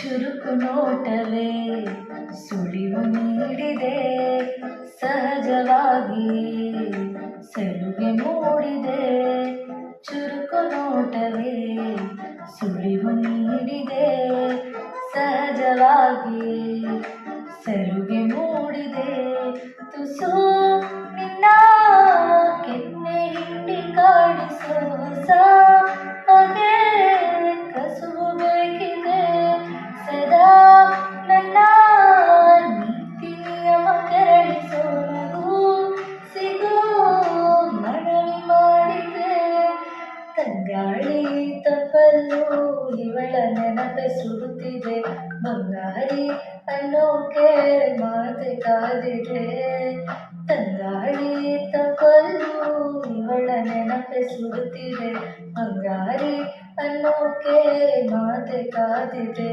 ಚುರುಕು ನೋಟವೇ ಸುಳಿವು ನೀಡಿದೆ, ಸಹಜವಾಗಿ ಸಲುಗೆ ಮೂಡಿದೆ. ಚುರುಕು ನೋಟವೇ ಸುಳಿವು ನೀಡಿದೆ, ಸಹಜವಾಗಿ ಸಲುಗೆ ಮೂಡಿದೆ. ತುಸು ನಿನ್ನ ಕೆನ್ನೆ ಹಿಂಡಿ ಕಾಡಿಸೋ ಹಾಗೆ ಕಸುವು ಬೇಕಿದೆ. ಸದಾ ನನ್ನ ನೀತಿ ನಿಯಮ ಕೆರಳಿಸೋ ನಗು ಸಿಗೋ ಮನವಿ ಮಾಡಿದೆ. ತಂಗಾಳಿ ತಪ್ಪಲು ಇವಳ ನೆನಪೆ ಸುಡುತ್ತಿದೆ, ಬಂಗಾರಿ ಅನ್ನೋಕೆ ಮಾತೆ ಕಾದಿದೆ. ತಂಗಾಳಿ ತಪ್ಪಲು ಇವಳ ನೆನಪೆ ಸುಡುತ್ತಿದೆ, ಬಂಗಾರಿ ಅನ್ನೋಕೆ ಮಾತೆ ಕಾದಿದೆ.